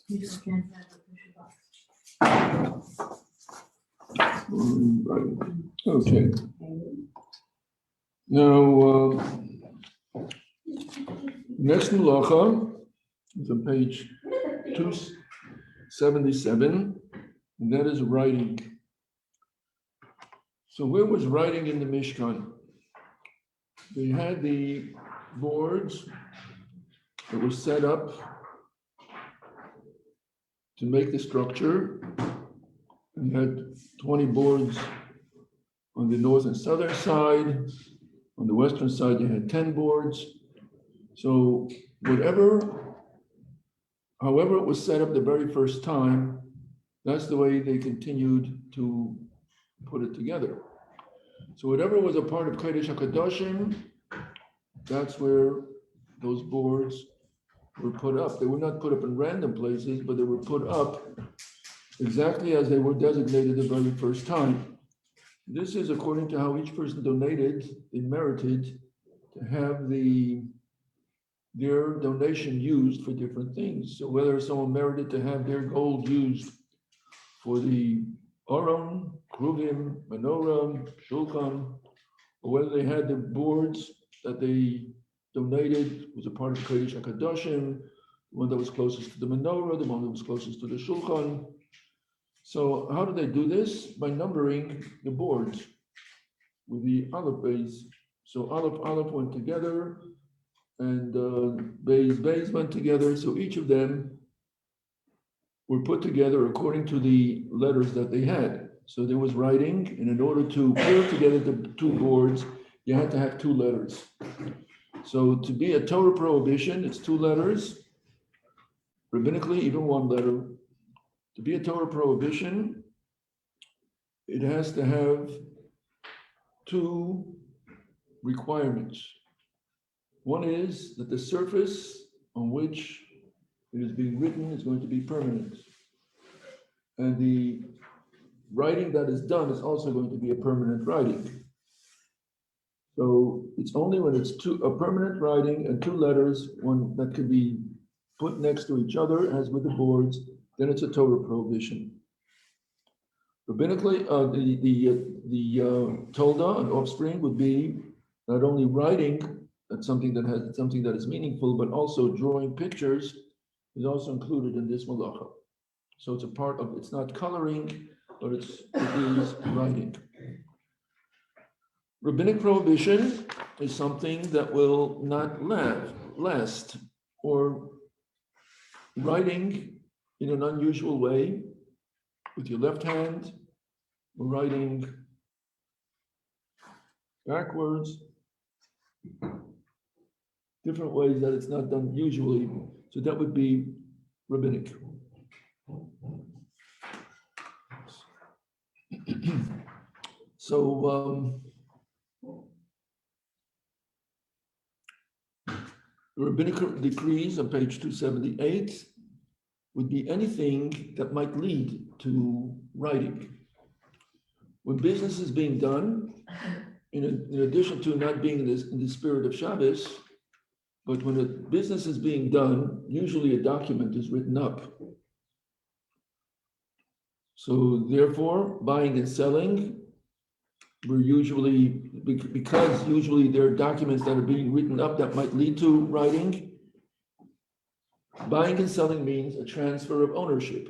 You just can't have a Right. Okay. Now, next Melacha is on page 277, and that is writing. So where was writing in the Mishkan? They had the boards that were set up to make the structure. And you had 20 boards on the north and southern side. On the western side, you had 10 boards. So however it was set up the very first time, that's the way they continued to put it together. So whatever was a part of Kodesh HaKadoshim, that's where those boards were put up. They were not put up in random places, but they were put up exactly as they were designated the very first time. This is according to how each person donated, they merited to have their donation used for different things. So whether someone merited to have their gold used for the Aron, Kruvim, Menorah, Shulchan, or whether they had the boards that they donated was a part of Kodesh HaKadoshim, the one that was closest to the Menorah, the one that was closest to the Shulchan. So how do they do this? By numbering the boards with the Aleph base. So Aleph went together, and Beis went together. So each of them were put together according to the letters that they had. So there was writing, and in order to put together the two boards, you had to have two letters. So to be a Torah prohibition, it's two letters. Rabbinically, even one letter. To be a Torah prohibition, it has to have two requirements. One is that the surface on which it is being written is going to be permanent. And the writing that is done is also going to be a permanent writing. So it's only when it's a permanent writing and two letters, one that could be put next to each other, as with the boards, then it's a Torah prohibition. Rabbinically, the Tolda and offspring would be not only writing, that's something that is meaningful, but also drawing pictures is also included in this malacha. So it's a part of, it's not coloring, but it is writing. Rabbinic prohibition is something that will not last, or writing in an unusual way with your left hand, or writing backwards, different ways that it's not done usually. So that would be rabbinic. So the rabbinic decrees on page 278 would be anything that might lead to writing. When business is being done, in addition to not being in the spirit of Shabbos, but when a business is being done, usually a document is written up. So therefore, buying and selling, we're usually, because usually there are documents that are being written up that might lead to writing. Buying and selling means a transfer of ownership.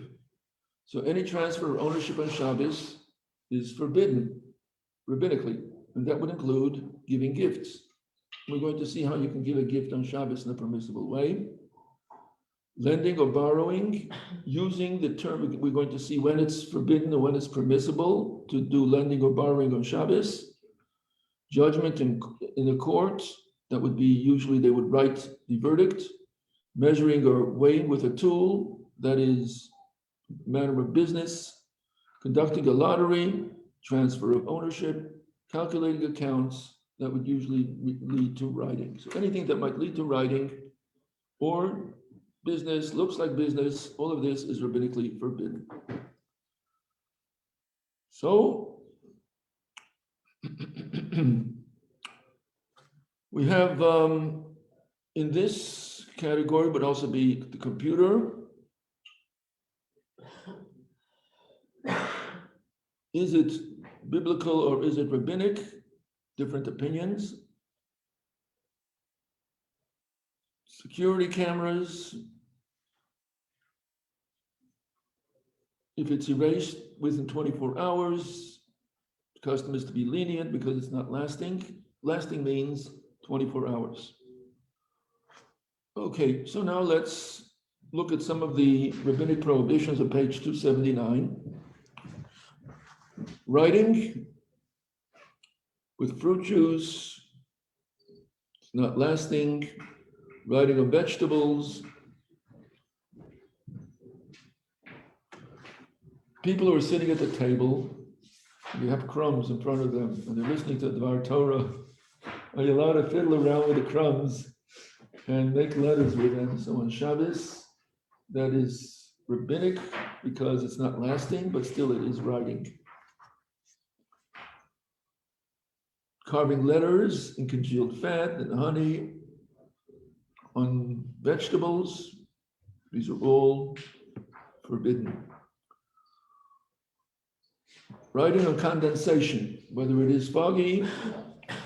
So any transfer of ownership on Shabbos is forbidden rabbinically, and that would include giving gifts. We're going to see how you can give a gift on Shabbos in a permissible way. Lending or borrowing, using the term, we're going to see when it's forbidden or when it's permissible to do lending or borrowing on Shabbos. Judgment in the court, that would be usually they would write the verdict. Measuring or weighing with a tool, that is manner of business. Conducting a lottery, transfer of ownership, calculating accounts, that would usually lead to writing. So anything that might lead to writing or business, looks like business, all of this is rabbinically forbidden. So we have in this category would also be the computer, Is it biblical or is it rabbinic? Different opinions. Security cameras. If it's erased within 24 hours, the custom is to be lenient because it's not lasting. Lasting means 24 hours. Okay, so now let's look at some of the rabbinic prohibitions on page 279. Writing with fruit juice, it's not lasting. Writing on vegetables. People who are sitting at the table, you have crumbs in front of them, and they're listening to Dvar Torah. Are you allowed to fiddle around with the crumbs and make letters with them? So on Shabbos, that is rabbinic because it's not lasting, but still it is writing. Carving letters in congealed fat and honey on vegetables, these are all forbidden. Writing on condensation, whether it is foggy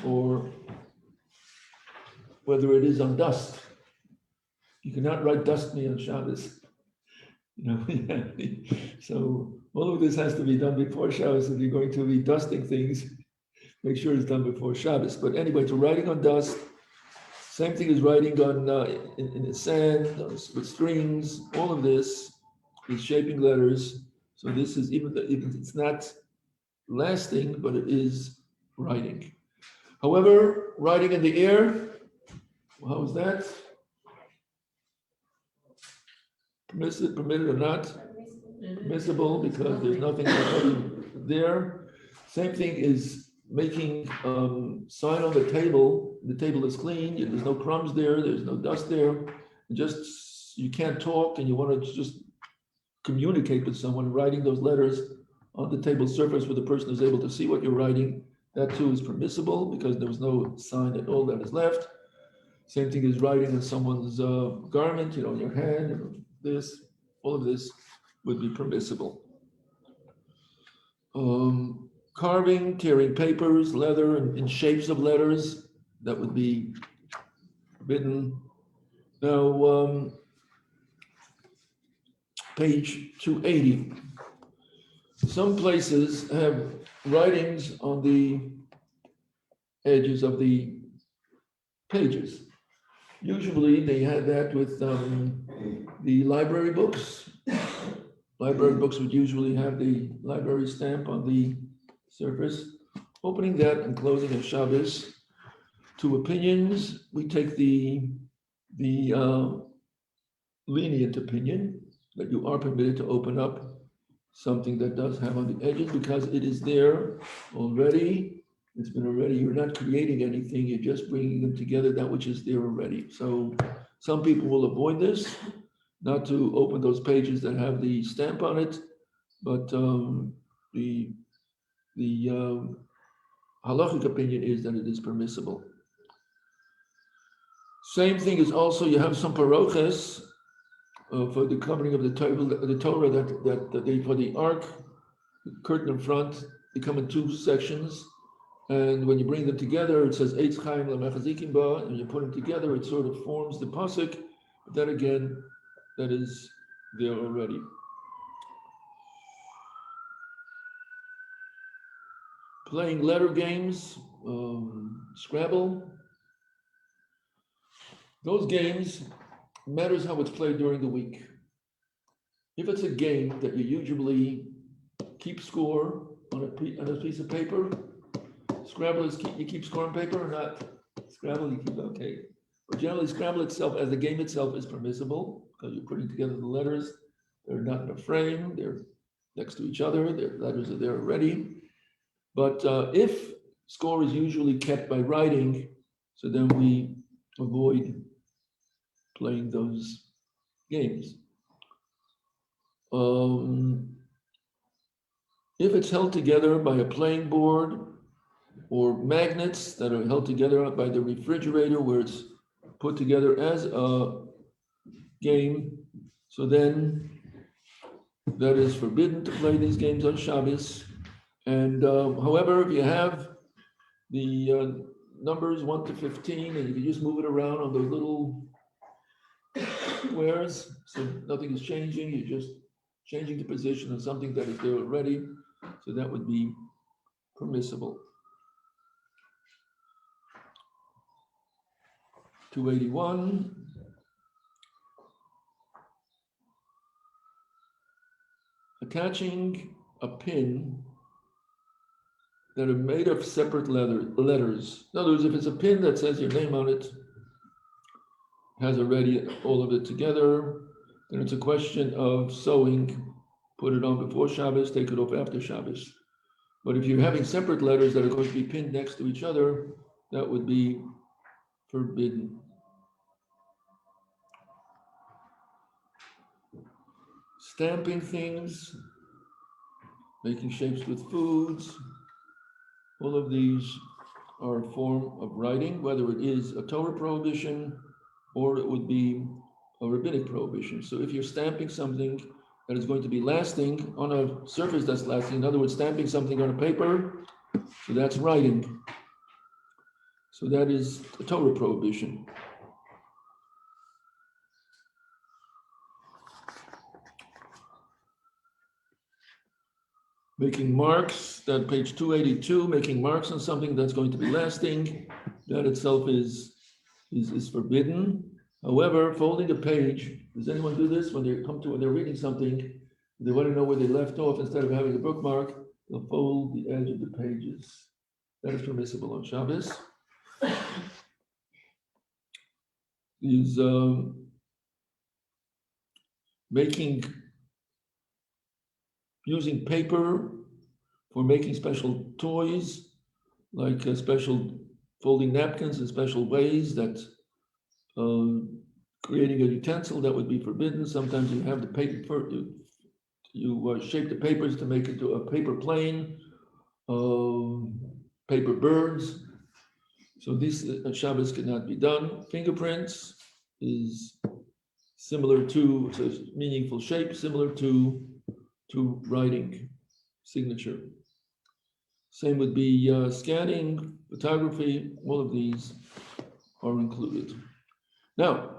or whether it is on dust. You cannot write dust me on Shabbos. So all of this has to be done before Shabbos. If you're going to be dusting things, make sure it's done before Shabbos. But anyway, to writing on dust, same thing as writing on in the sand, with strings, all of this is shaping letters. So this is even it's not lasting, but it is writing. However, writing in the air, how is that? Permitted or not? Permissible because there's nothing there. Same thing is making sign on the table. The table is clean. There's no crumbs there. There's no dust there. Just you can't talk and you want to just communicate with someone. Writing those letters on the table surface where the person is able to see what you're writing. That too is permissible because there was no sign at all that is left. Same thing as writing on someone's garment, your hand, this, all of this would be permissible. Carving, tearing papers, leather in shapes of letters, that would be forbidden. Now, page 280. Some places have writings on the edges of the pages. Usually they had that with the library books. Library books would usually have the library stamp on the surface. Opening that and closing on Shabbos. Two opinions. We take the lenient opinion that you are permitted to open up something that does have on the edges because it is there already. It's been already, you're not creating anything, you're just bringing them together, that which is there already. So some people will avoid this, not to open those pages that have the stamp on it, but the halachic opinion is that it is permissible. Same thing is also, you have some paroches for the covering of the Torah that they, for the ark, the curtain in front, they come in two sections. And when you bring them together, it says Eitz Chaim Lamechazikim Ba, and you put them together, it sort of forms the pasuk. But then again, that is there already. Playing letter games, Scrabble. Those games matters how it's played during the week. If it's a game that you usually keep score on a piece of paper, Scrabble is you keep score on paper or not? Scrabble you keep, okay. But generally Scrabble itself, as the game itself, is permissible because you're putting together the letters. They're not in a frame, they're next to each other, their letters are there already. But if score is usually kept by writing, so then we avoid playing those games. If it's held together by a playing board or magnets that are held together by the refrigerator where it's put together as a game, so then that is forbidden to play these games on Shabbos. And however, if you have the numbers 1 to 15, and you can just move it around on those little squares, so nothing is changing, you're just changing the position of something that is there already, so that would be permissible. 281. Attaching a pin that are made of separate letters. In other words, if it's a pin that says your name on it, has already all of it together, then it's a question of sewing, put it on before Shabbos, take it off after Shabbos. But if you're having separate letters that are going to be pinned next to each other, that would be forbidden. Stamping things, making shapes with foods, all of these are a form of writing, whether it is a Torah prohibition or it would be a rabbinic prohibition. So if you're stamping something that is going to be lasting on a surface that's lasting, in other words, stamping something on a paper, so that's writing. So that is a Torah prohibition. Making marks, that page 282, making marks on something that's going to be lasting, that itself is forbidden. However, folding a page, does anyone do this when they're reading something, they want to know where they left off, instead of having a bookmark, they'll fold the edge of the pages. That is permissible on Shabbos. Is using paper for making special toys, like special folding napkins in special ways, that creating a utensil, that would be forbidden. Sometimes you have the paper, you shape the papers to make it to a paper plane, paper birds. So this Shabbos cannot be done. Fingerprints is similar to, so meaningful shape, similar to writing, signature. Same would be scanning, photography, all of these are included. Now,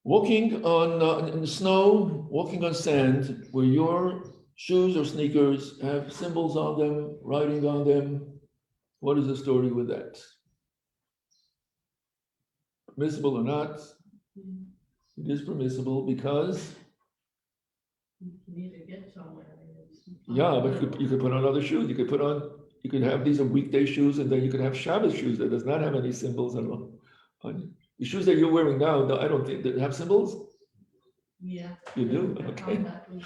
walking on in the snow, walking on sand, where your shoes or sneakers have symbols on them, writing on them, what is the story with that? Permissible or not? It is permissible because you need to get somewhere. yeah, but you could put on other shoes. You could have, these are weekday shoes, and then you could have Shabbos shoes that does not have any symbols on the shoes that you're wearing now. No, I don't think they have symbols. Yeah. You do? Okay. It's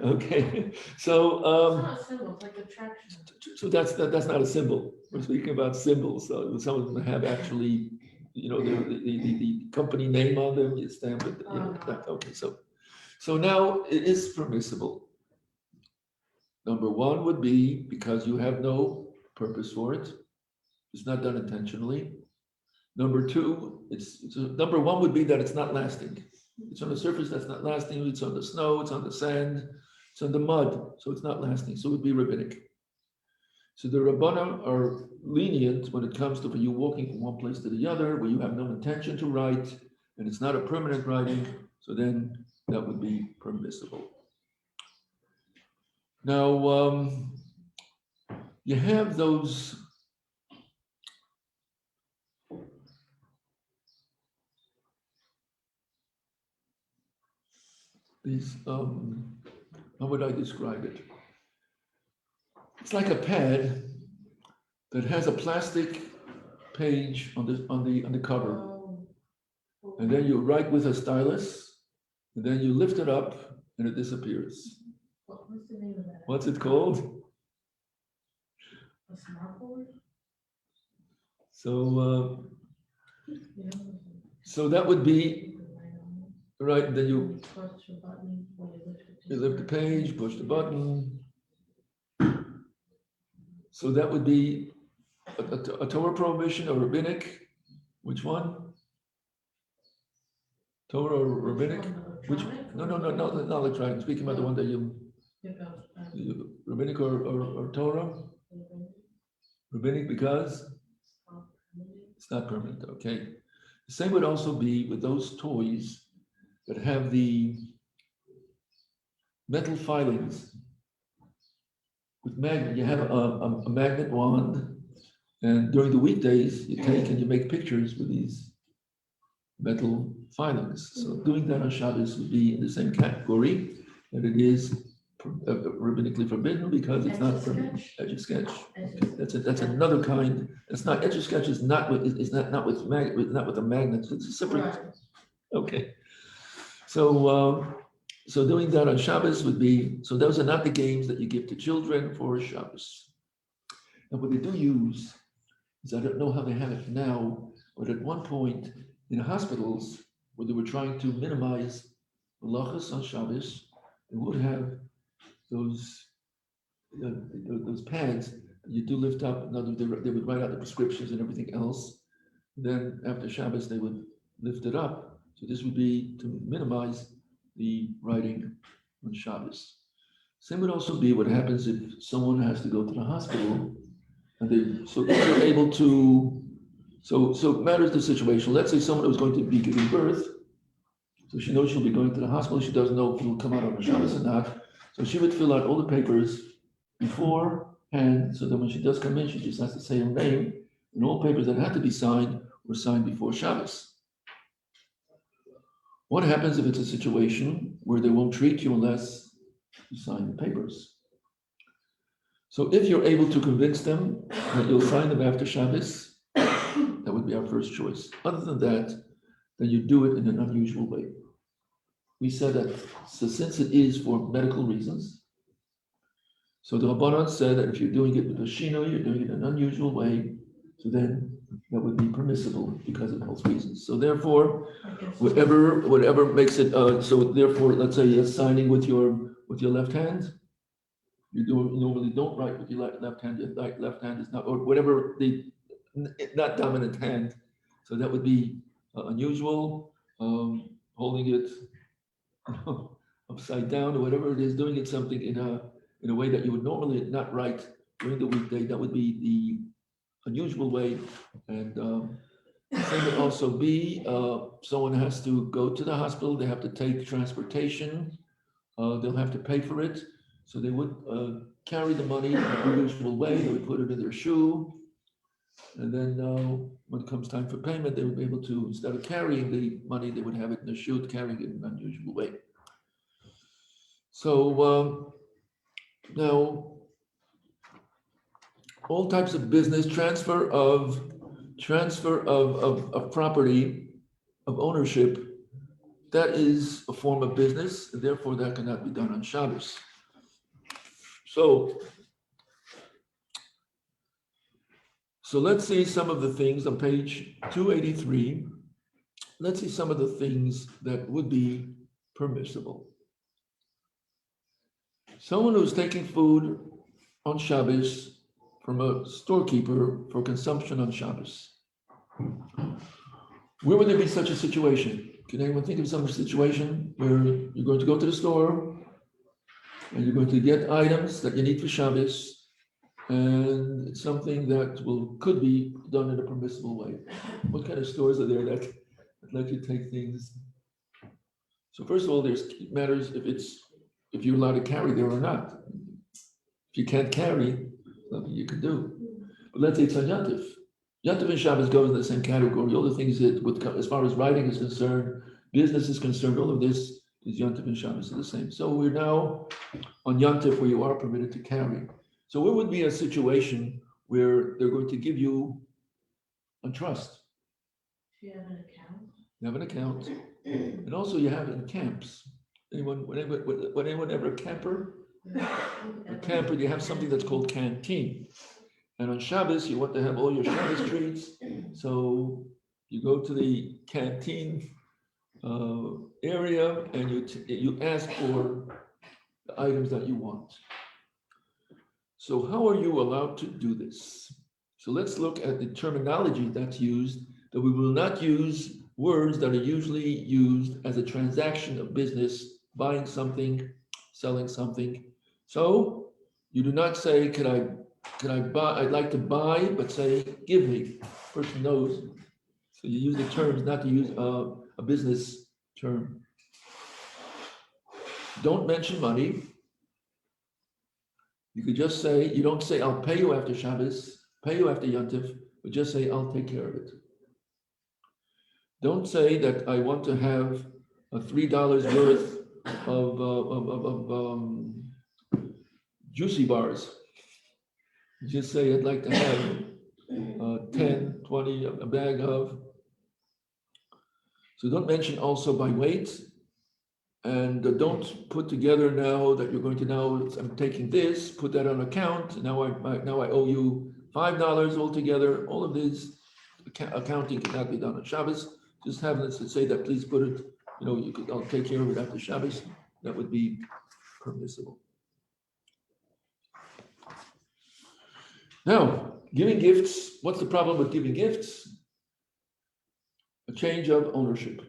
Okay. So not a symbol, it's like attraction. so that's not a symbol. We're speaking about symbols. So some of them have actually, the company name on them. You stamp it. Okay. So now it is permissible. Number one would be because you have no purpose for it. It's not done intentionally. Number two, number one would be that it's not lasting. It's on a surface that's not lasting. It's on the snow, it's on the sand, it's on the mud, so it's not lasting. So it would be rabbinic. So the Rabbana are lenient when it comes to you walking from one place to the other, where you have no intention to write, and it's not a permanent writing, so then that would be permissible. Now, you have these, how would I describe it? It's like a pad that has a plastic page on the cover, and then you write with a stylus, and then you lift it up, and it disappears. What's the name of that? What's it called? A smartboard? So that would be right. Then you Push the button when you lift the page, push the button. So that would be a Torah prohibition or rabbinic. Which one? Torah or rabbinic? Which? No, not electronic. Speaking about the one that you Rabbinic or Torah? Rabbinic because it's not permanent, okay. The same would also be with those toys that have the metal filings with magnet. You have a magnet wand, and during the weekdays, you take and you make pictures with these metal filings. So doing that on Shabbos would be in the same category that it is rabbinically forbidden because it's not permanent. Etch-a-sketch. Okay. That's another kind. It's not etch-a-sketch. Is not with not with the magnets. It's a separate. Right. Okay. So so doing that on Shabbos would be, so those are not the games that you give to children for Shabbos. And what they do use is, I don't know how they have it now, but at one point in hospitals where they were trying to minimize Melachos on Shabbos, they would have those pads that you do lift up. In other words, they would write out the prescriptions and everything else. Then after Shabbos, they would lift it up. So this would be to minimize the writing on Shabbos. Same would also be what happens if someone has to go to the hospital, and so they're able to, so it matters the situation. Let's say someone who's going to be giving birth, so she knows she'll be going to the hospital. She doesn't know if it will come out on Shabbos or not. So she would fill out all the papers beforehand, so that when she does come in, she just has to say her name, and all papers that had to be signed were signed before Shabbos. What happens if it's a situation where they won't treat you unless you sign the papers? So if you're able to convince them that you'll sign them after Shabbos, that would be our first choice. Other than that, then you do it in an unusual way. We said that, so since it is for medical reasons, so the Rabbanan said that if you're doing it with a shino, you're doing it in an unusual way, so then that would be permissible because of health reasons. So therefore, whatever makes it, so therefore, let's say you're signing with your left hand, you normally don't write with your left hand. Your left hand is not, or whatever not dominant hand. So that would be unusual. Holding it upside down or whatever it is, doing it something in a way that you would normally not write during the weekday. That would be the unusual way. And same would also be someone has to go to the hospital. They have to take transportation. They'll have to pay for it. So they would carry the money in the usual way. They would put it in their shoe. And then when it comes time for payment, they would be able to, instead of carrying the money, they would have it in their shoe, carrying it in an unusual way. So now, all types of business, transfer of property, of ownership, that is a form of business, and therefore that cannot be done on Shabbos. So let's see some of the things on page 283. Let's see some of the things that would be permissible. Someone who's taking food on Shabbos from a storekeeper for consumption on Shabbos. Where would there be such a situation? Can anyone think of some situation where you're going to go to the store and you're going to get items that you need for Shabbos, and it's something that could be done in a permissible way? What kind of stores are there that let you take things? So first of all, it matters if you're allowed to carry there or not. If you can't carry, nothing you can do. But let's say it's on Yantif. Yantif and Shabbos go in the same category. All the things that, as far as writing is concerned, business is concerned, all of this is Yantif and Shabbos are the same. So we're now on Yantif where you are permitted to carry. So it would be a situation where they're going to give you a trust. Do you have an account? You have an account, and also you have in camps. Anyone ever a camper? A camper, you have something that's called canteen. And on Shabbos, you want to have all your Shabbos treats. So you go to the canteen area and you ask for the items that you want. So how are you allowed to do this? So let's look at the terminology that's used, that we will not use words that are usually used as a transaction of business, buying something, selling something. So You do not say, can I buy, I'd like to buy, but say, give me. Person knows. So you use the terms, not to use a business term. Don't mention money. You could just say, you don't say, I'll pay you after Shabbos, pay you after Yontif, but just say, I'll take care of it. Don't say that I want to have a $3 worth of juicy bars. Just say, I'd like to have 10, 20, a bag of. So don't mention also by weight. And don't put together now that you're going to I'm taking this, put that on account. Now I owe you $5 altogether. All of this accounting cannot be done on Shabbos. Just have this to say that, please put it, I'll take care of it after Shabbos. That would be permissible. Now, giving gifts, what's the problem with giving gifts? A change of ownership.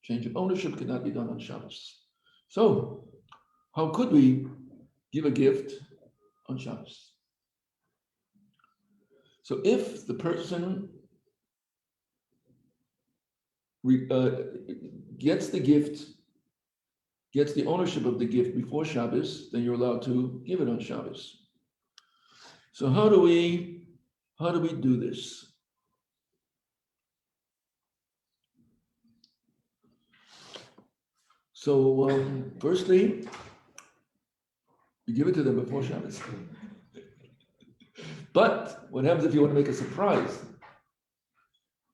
Change of ownership cannot be done on Shabbos. So, how could we give a gift on Shabbos? So, if the person gets the gift, gets the ownership of the gift before Shabbos, then you're allowed to give it on Shabbos. So, how do we do this? So, firstly, you give it to them before Shabbos. But what happens if you want to make a surprise?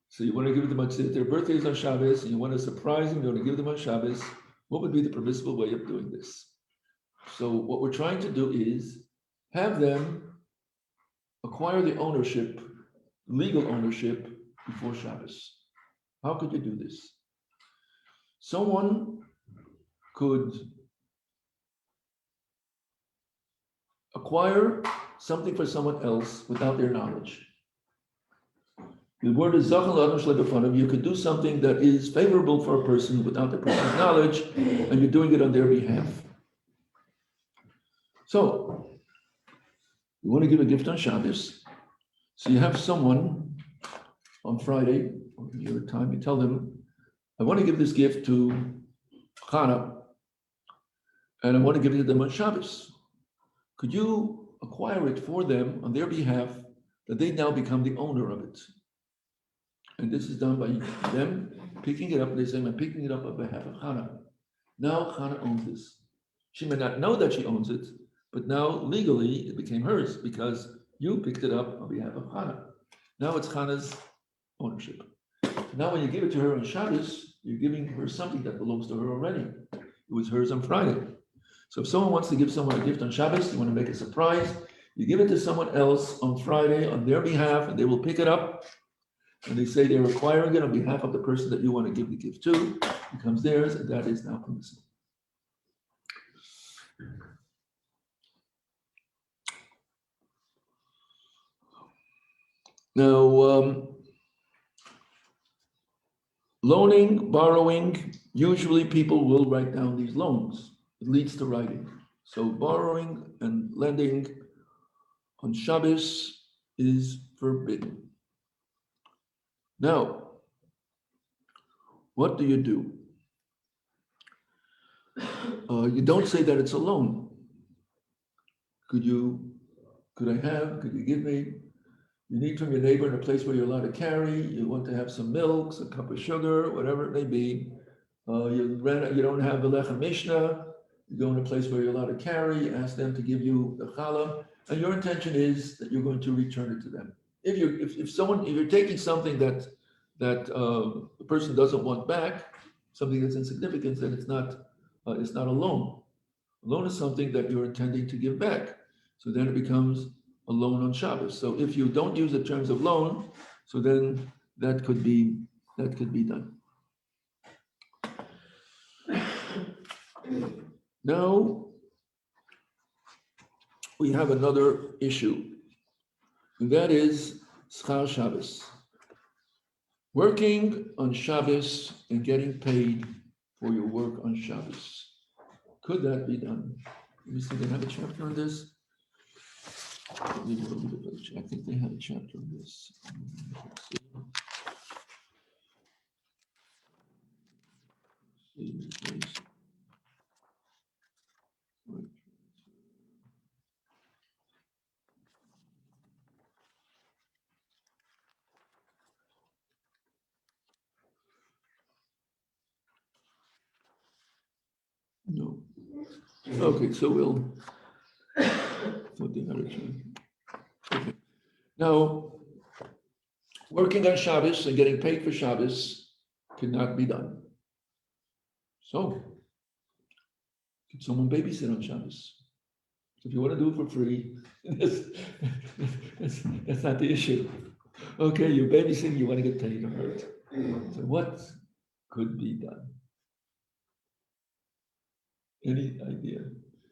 So you want to give it to them, their birthday is on Shabbos, and you want to surprise them, you want to give them on Shabbos. What would be the permissible way of doing this? So what we're trying to do is have them acquire the ownership, legal ownership, before Shabbos. How could you do this? Someone could acquire something for someone else without their knowledge. The word is zachal adam shlebefonav. You could do something that is favorable for a person without the person's knowledge, and you're doing it on their behalf. So, you want to give a gift on Shabbos. So you have someone on Friday, or your time, you tell them, I want to give this gift to Chana, and I want to give it to them on Shabbos. Could you acquire it for them on their behalf, that they now become the owner of it? And this is done by them picking it up. They say, I'm picking it up on behalf of Chana. Now Chana owns this. She may not know that she owns it, but now legally it became hers because you picked it up on behalf of Chana. Now it's Chana's ownership. Now when you give it to her on Shabbos, you're giving her something that belongs to her already. It was hers on Friday. So if someone wants to give someone a gift on Shabbos, you want to make a surprise, you give it to someone else on Friday on their behalf, and they will pick it up. And they say they're acquiring it on behalf of the person that you want to give the gift to. It becomes theirs, and that is now permissible. Now, loaning, borrowing, usually people will write down these loans. It leads to writing. So borrowing and lending on Shabbos is forbidden. Now, what do? You don't say that it's a loan. Could you give me? You need from your neighbor in a place where you're allowed to carry, you want to have some milk, a cup of sugar, whatever it may be. You don't have the lechem mishnah, you go in a place where you're allowed to carry, ask them to give you the challah, and your intention is that you're going to return it to them. If you're taking something that the person doesn't want back, something that's insignificant, then it's not a loan. A loan is something that you're intending to give back. So then it becomes a loan on Shabbos. So if you don't use the terms of loan, so then that could be done. Now we have another issue, and that is schar Shabbos. Working on Shabbos and getting paid for your work on Shabbos. Could that be done? Let me see, do I have a chapter on this? I think they had a chapter on this. No. Okay, so we'll. Thought they had a chapter. Okay. Now, working on Shabbos and getting paid for Shabbos cannot be done. So, can someone babysit on Shabbos? If you want to do it for free, that's not the issue. Okay, you're babysitting, you want to get paid or hurt. So what could be done? Any idea?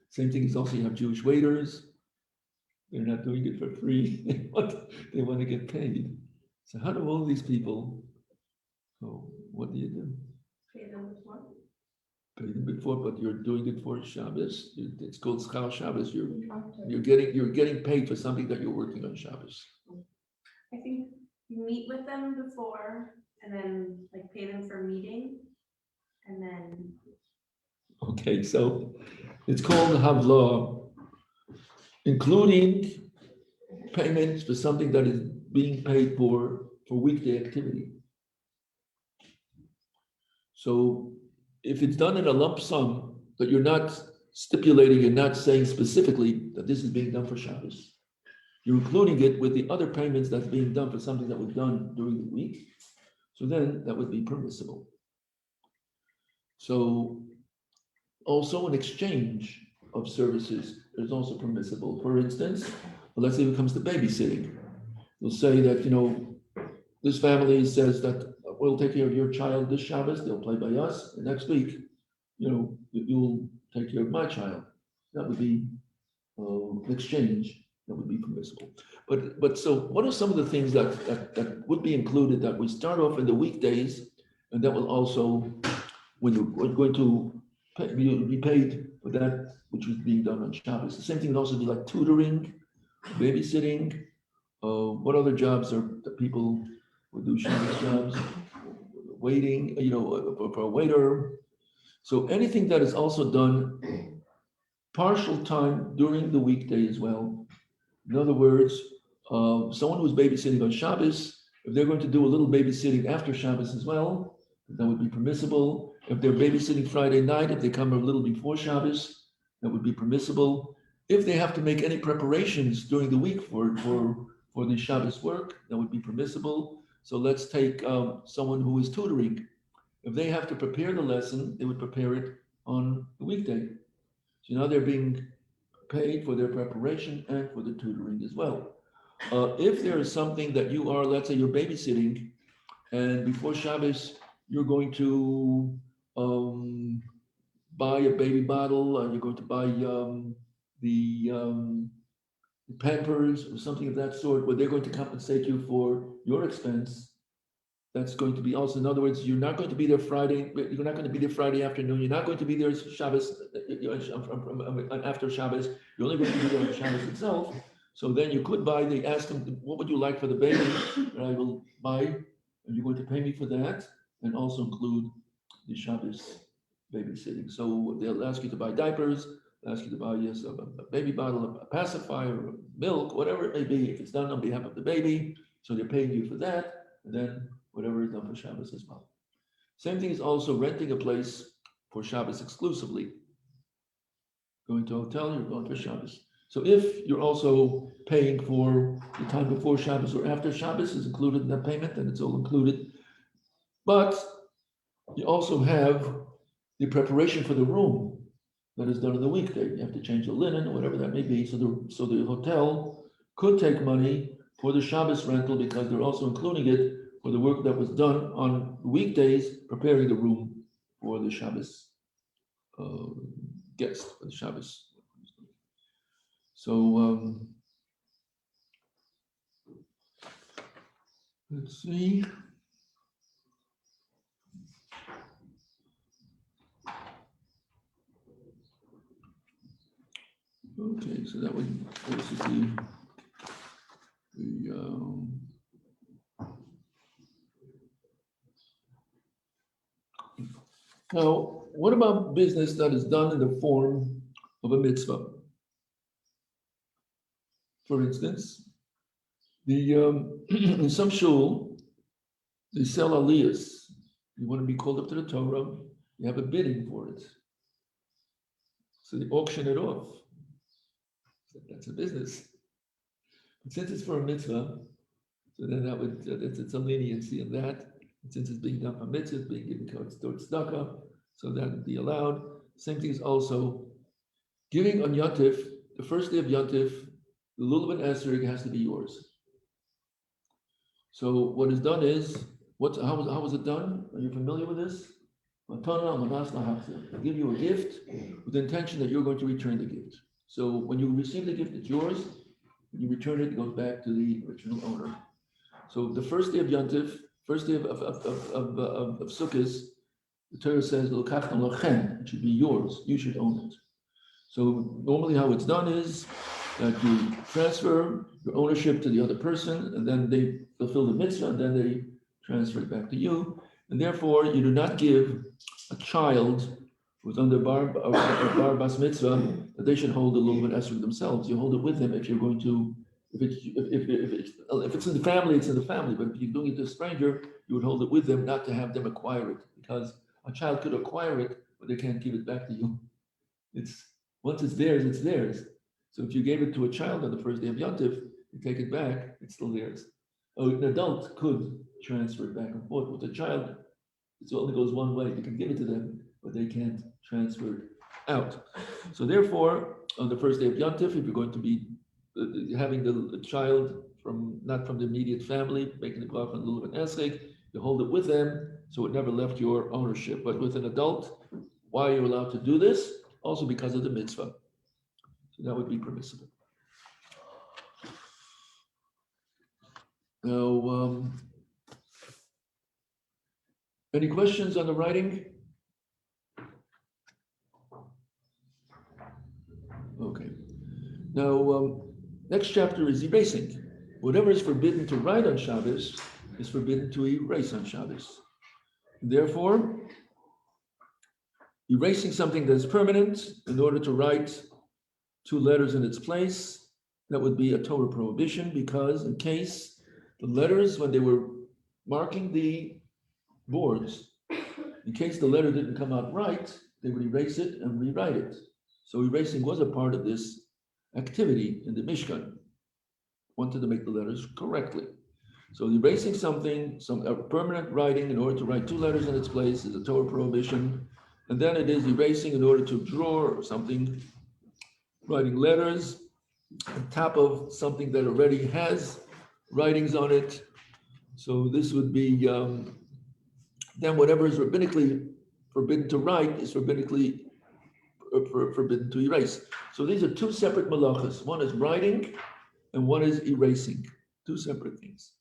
Same thing is also you have Jewish waiters. They're not doing it for free. They want to get paid. So how do all these people, oh, what do you do? Pay them with what? Pay them before, but you're doing it for Shabbos. It's called Schal Shabbos. You're Okay. you're getting paid for something that you're working on Shabbos. I think you meet with them before and then like pay them for meeting. And then, Okay, so it's called Havla, including payments for something that is being paid for weekday activity. So if it's done in a lump sum, but you're not stipulating, you're not saying specifically that this is being done for Shabbos, you're including it with the other payments that's being done for something that was done during the week, so then that would be permissible. So also an exchange of services is also permissible. For instance, let's say it comes to babysitting. We'll say that, this family says that we'll take care of your child this Shabbos, they'll play by us, and next week, you'll take care of my child. That would be an exchange that would be permissible. But so what are some of the things that would be included that we start off in the weekdays, and that will also, when you're going to be paid for that which was being done on Shabbos. The same thing would also be like tutoring, babysitting. What other jobs are that people would do Shabbos jobs? Waiting, for a waiter. So anything that is also done partial time during the weekday as well. In other words, someone who's babysitting on Shabbos, if they're going to do a little babysitting after Shabbos as well, that would be permissible. If they're babysitting Friday night, if they come a little before Shabbos, that would be permissible. If they have to make any preparations during the week for the Shabbos work, that would be permissible. So let's take someone who is tutoring. If they have to prepare the lesson, they would prepare it on the weekday. So now they're being paid for their preparation and for the tutoring as well. If there is something that you are, let's say you're babysitting, and before Shabbos, you're going to buy a baby bottle, you're going to buy the Pampers or something of that sort, where they're going to compensate you for your expense. That's going to be also, in other words, you're not going to be there Friday, you're not going to be there Friday afternoon, you're not going to be there Shabbos, after Shabbos, you're only going to be there on Shabbos itself. So then you could buy, they ask them, what would you like for the baby? And I will buy, and you're going to pay me for that, and also include the Shabbos babysitting. So they'll ask you to buy diapers, they'll ask you to buy, yes, a baby bottle, a pacifier, milk, whatever it may be, if it's done on behalf of the baby. So they're paying you for that, and then whatever is done for Shabbos as well. Same thing is also renting a place for Shabbos exclusively. Going to a hotel, you're going for Shabbos. So if you're also paying for the time before Shabbos or after Shabbos is included in that payment, then it's all included. But you also have the preparation for the room that is done in the weekday. You have to change the linen or whatever that may be. So the hotel could take money for the Shabbos rental because they're also including it for the work that was done on weekdays, preparing the room for the Shabbos guest, for the Shabbos. So let's see. Okay, so that would basically Now, what about business that is done in the form of a mitzvah? For instance, in some shul, they sell aliyahs. You want to be called up to the Torah, you have a bidding for it. So they auction it off. So that's a business. But since it's for a mitzvah, so then it's a leniency in that. And since it's being done for mitzvah, it's being given towards tzedakah, so that would be allowed. Same thing is also giving on Yontif, the first day of Yontif, the lulav and esrog has to be yours. So what is done is, how was it done? Are you familiar with this? I give you a gift with the intention that you're going to return the gift. So when you receive the gift, it's yours. When you return it, it goes back to the original owner. So the first day of Yontif, first day of Sukkot, the Torah says, it should be yours. You should own it. So normally how it's done is that you transfer your ownership to the other person, and then they fulfill the mitzvah, and then they transfer it back to you. And therefore, you do not give a child who's under bar bas mitzvah that they should hold the lulav and esrog themselves. You hold it with them if you're going to. If it's in the family, it's in the family. But if you're doing it to a stranger, you would hold it with them, not to have them acquire it, because a child could acquire it, but they can't give it back to you. Once it's theirs, it's theirs. So if you gave it to a child on the first day of Yontif, you take it back, it's still theirs. An adult could transfer it back and forth. With a child, it only goes one way. You can give it to them, but they can't transfer it out. So therefore, on the first day of Yontif, if you're going to be having the child not from the immediate family, making the bracha on lulav and esrog, you hold it with them, so it never left your ownership. But with an adult, why are you allowed to do this? Also because of the mitzvah. So that would be permissible. Now, any questions on the writing? Okay. Now, next chapter is erasing. Whatever is forbidden to write on Shabbos is forbidden to erase on Shabbos. Therefore, erasing something that is permanent in order to write two letters in its place, that would be a Torah prohibition, because in case the letters, when they were marking the boards, in case the letter didn't come out right, they would erase it and rewrite it. So erasing was a part of this activity in the Mishkan. Wanted to make the letters correctly. So erasing something, a permanent writing in order to write two letters in its place is a Torah prohibition. And then it is erasing in order to draw or something, writing letters on top of something that already has writings on it. So this would be, then whatever is rabbinically forbidden to write is rabbinically forbidden to erase. So these are two separate melachos. One is writing and one is erasing. Two separate things.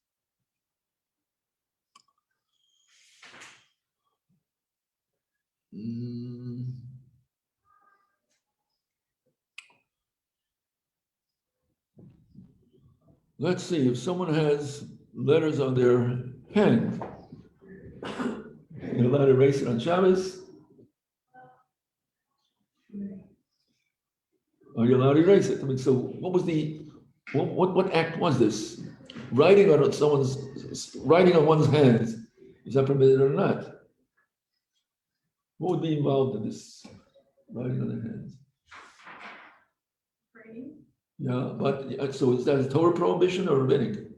Let's see, if someone has letters on their pen, you're allowed to erase it on Shabbos? Are you allowed to erase it? I mean, so what act was this? Writing on one's hands, is that permitted or not? What would be involved in this writing on their hands? Writing? Yeah, but so is that a Torah prohibition or rabbinic?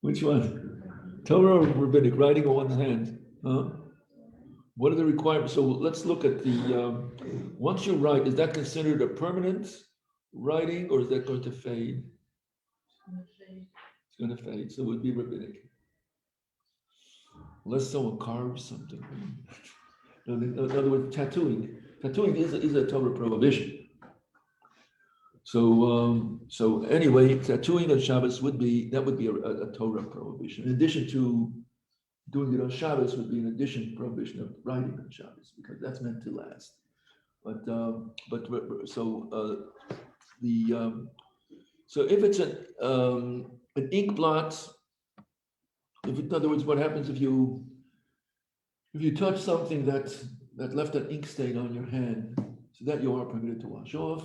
Which one? Torah or rabbinic? Writing on one's hand? Huh? What are the requirements? So let's look at the, once you write, is that considered a permanent writing or is that going to fade? It's going to fade, so it would be rabbinic. Unless someone carves something. In other words, tattooing. Tattooing is a Torah prohibition. So anyway, tattooing on Shabbos would be a Torah prohibition. In addition to doing it on Shabbos would be an addition prohibition of writing on Shabbos, because that's meant to last. So if it's an ink blot, in other words, what happens if you touch something that left an ink stain on your hand, so that you are permitted to wash off.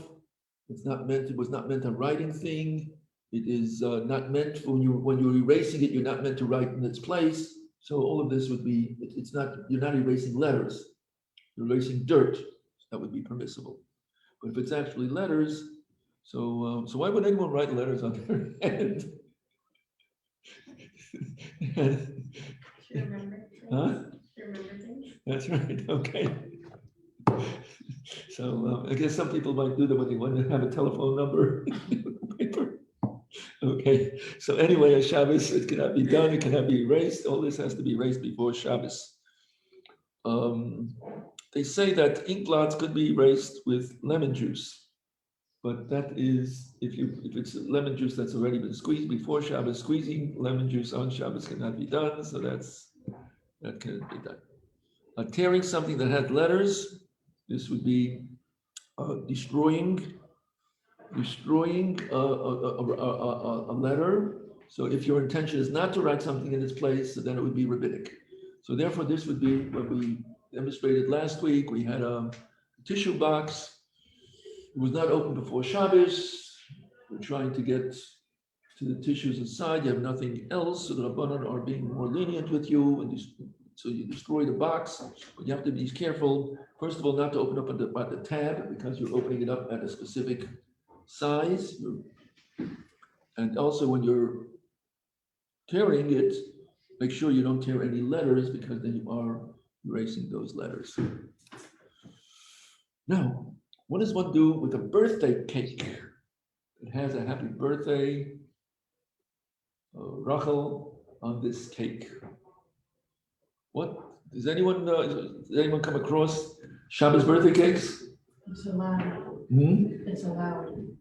It was not meant a writing thing. It is not meant when you're erasing it, you're not meant to write in its place. So all of this would be, you're not erasing letters, you're erasing dirt. That would be permissible. But if it's actually letters, so why would anyone write letters on their hand? Should remember. Huh? Should remember things. That's right, okay. So I guess some people might do that when they want to have a telephone number. Paper. Okay, so anyway, on Shabbos, it cannot be done, it cannot be erased. All this has to be erased before Shabbos. They say that ink blots could be erased with lemon juice, but that is, if it's lemon juice that's already been squeezed before Shabbos, squeezing lemon juice on Shabbos cannot be done, so that cannot be done. Tearing something that had letters, this would be destroying a letter. So if your intention is not to write something in its place, then it would be rabbinic. So therefore, this would be what we demonstrated last week. We had a tissue box. It was not open before Shabbos. We're trying to get to the tissues inside. You have nothing else. So the Rabbanan are being more lenient with you. And so you destroy the box. But you have to be careful, first of all, not to open up at the tab, because you're opening it up at a specific size. And also when you're tearing it, make sure you don't tear any letters, because then you are erasing those letters. Now, what does one do with a birthday cake? It has a happy birthday, Rachel, on this cake. What does anyone come across Shabbos birthday cakes? It's allowed. It's allowed.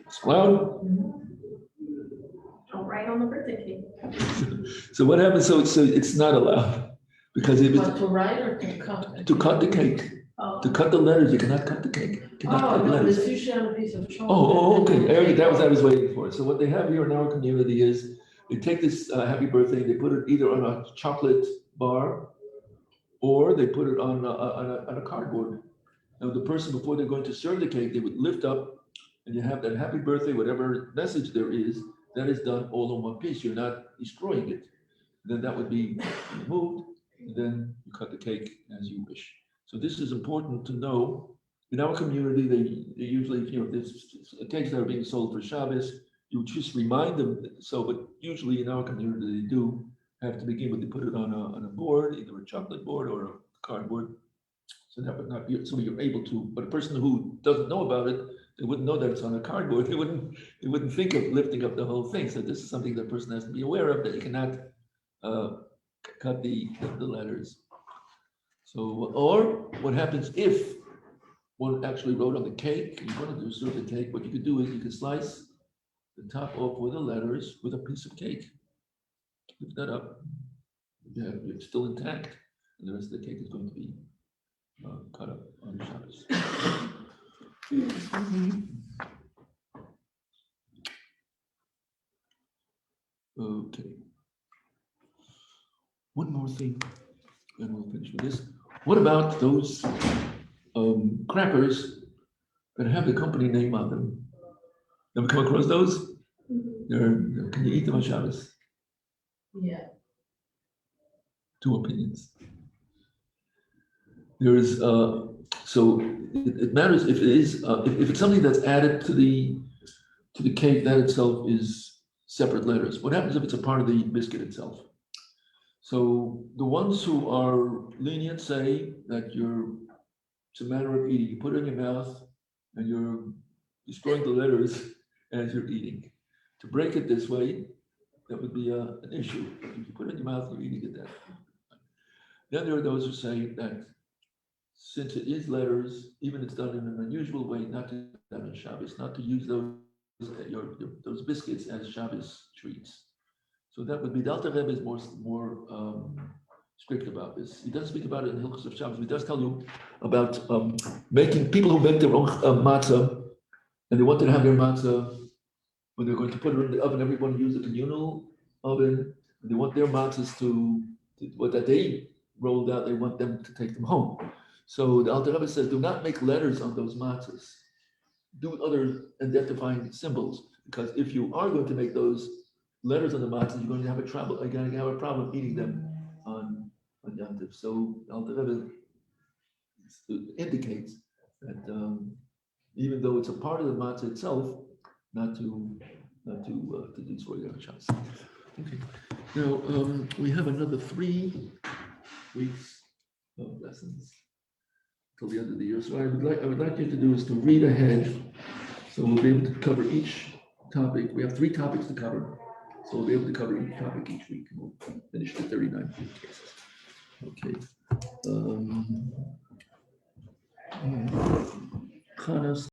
It's allowed. Don't write on the birthday cake. So what happens? So it's not allowed, because if But it's to write or to cut? to cut the cake, Oh. to cut the letters, you cannot cut the cake. You cannot cut Oh, no, letters. it's usually on a piece of chalk. Okay. Eric, that was what I was waiting for. So what they have here in our community is they take this happy birthday, they put it either on a chocolate bar, or they put it on a cardboard. Now the person, before they're going to serve the cake, they would lift up, and you have that happy birthday, whatever message there is, that is done all in one piece. You're not destroying it. Then that would be removed, and then you cut the cake as you wish. So this is important to know. In our community, they usually, there's cakes that are being sold for Shabbos, you just remind them. So, but usually in our community, they do have to begin with, they put it on a board, either a chocolate board or a cardboard. So that would not be, so you're able to, but a person who doesn't know about it, they wouldn't know that it's on a cardboard. They wouldn't think of lifting up the whole thing. So this is something that person has to be aware of, that you cannot cut the letters. So, or what happens if one actually wrote on the cake, you want to serve the cake, what you could do is you could slice the top off with the letters with a piece of cake. Lift that up. Yeah, it's still intact, and the rest of the cake is going to be cut up on Shabbos. Okay. One more thing, and we'll finish with this. What about those crackers that have the company name on them? Ever come across those? Can you eat them on Shabbos? Yeah. Two opinions. There is so it matters if it is if it's something that's added to the cake, that itself is separate letters. What happens if it's a part of the biscuit itself? So the ones who are lenient say that it's a matter of eating. You put it in your mouth and you're destroying the letters as you're eating. To break it this way, that would be an issue. If you put it in your mouth, you're eating it then. Then there are those who say that since it is letters, even if it's done in an unusual way, not to do that on Shabbos, not to use those biscuits as Shabbos treats. So that would be, the Alter Rebbe is more strict about this. He doesn't speak about it in Melachos of Shabbos. He does tell you about making people who make their own matzah. And they wanted to have their matzah, when they're going to put it in the oven, everyone use a communal oven. And they want their matzahs what that they rolled out, they want them to take them home. So the Alter Rebbe says, do not make letters on those matzahs. Do other identifying symbols, because if you are going to make those letters on the matzahs, you're going to have a problem eating them on Yom Tov. So Alter Rebbe indicates that even though it's a part of the matzah itself, not to destroy the Shabbos. Okay. Now we have another 3 weeks of lessons till the end of the year. So I would like you to do is to read ahead, so we'll be able to cover each topic. We have 3 topics to cover, so we'll be able to cover each topic each week. And we'll finish the 39 cases. Okay. Chana